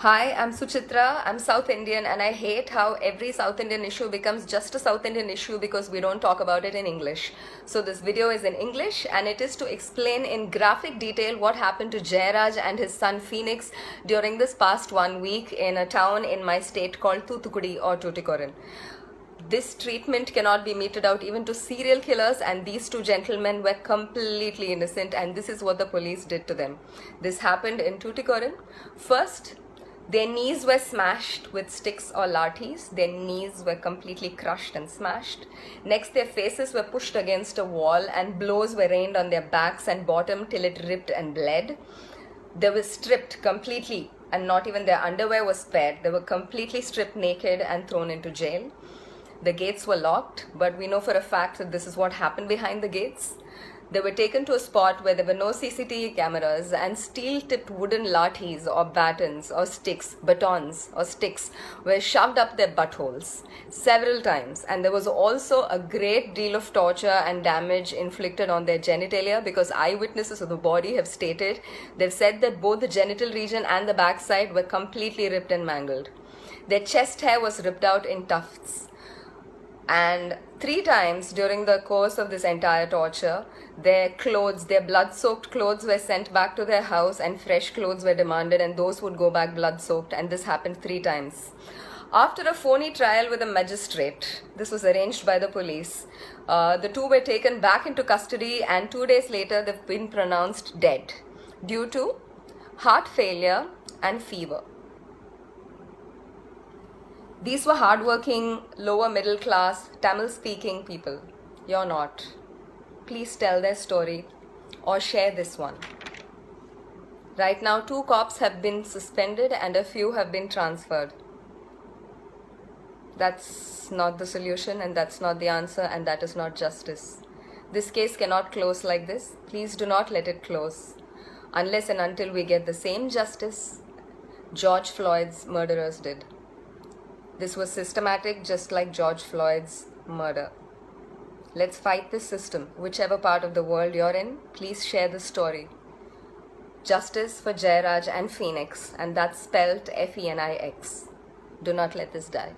Hi, I'm Suchitra. I'm South Indian, and I hate how every South Indian issue becomes just a South Indian issue because we don't talk about it in English. So, this video is in English, and it is to explain in graphic detail what happened to Jayaraj and his son Phoenix during this past 1 week in a town in my state called Thoothukudi or Tuticorin. This treatment cannot be meted out even to serial killers, and these two gentlemen were completely innocent, and this is what the police did to them. This happened in Tuticorin. First, their knees were smashed with sticks or lathis. Their knees were completely crushed and smashed. Next, their faces were pushed against a wall and blows were rained on their backs and bottom till it ripped and bled. They were stripped completely, and not even their underwear was spared. They were completely stripped naked and thrown into jail. The gates were locked, but we know for a fact that this is what happened behind the gates. They were taken to a spot where there were no CCTV cameras, and steel-tipped wooden lathis or batons or batons or sticks were shoved up their buttholes several times. And there was also a great deal of torture and damage inflicted on their genitalia, because eyewitnesses of the body have stated, they've said that both the genital region and the backside were completely ripped and mangled. Their chest hair was ripped out in tufts. And 3 times during the course of this entire torture, their blood-soaked clothes were sent back to their house, and fresh clothes were demanded, and those would go back blood-soaked, and this happened 3 times. After a phony trial with a magistrate, this was arranged by the police, the two were taken back into custody, and 2 days later they've been pronounced dead due to heart failure and fever. These were hardworking, lower middle class, Tamil speaking people. You're not. Please tell their story or share this one. Right now, 2 cops have been suspended and a few have been transferred. That's not the solution, and that's not the answer, and that is not justice. This case cannot close like this. Please do not let it close unless and until we get the same justice George Floyd's murderers did. This was systematic, just like George Floyd's murder. Let's fight this system. Whichever part of the world you're in, please share the story. Justice for Jayaraj and Phoenix, and that's spelled Phoenix. Do not let this die.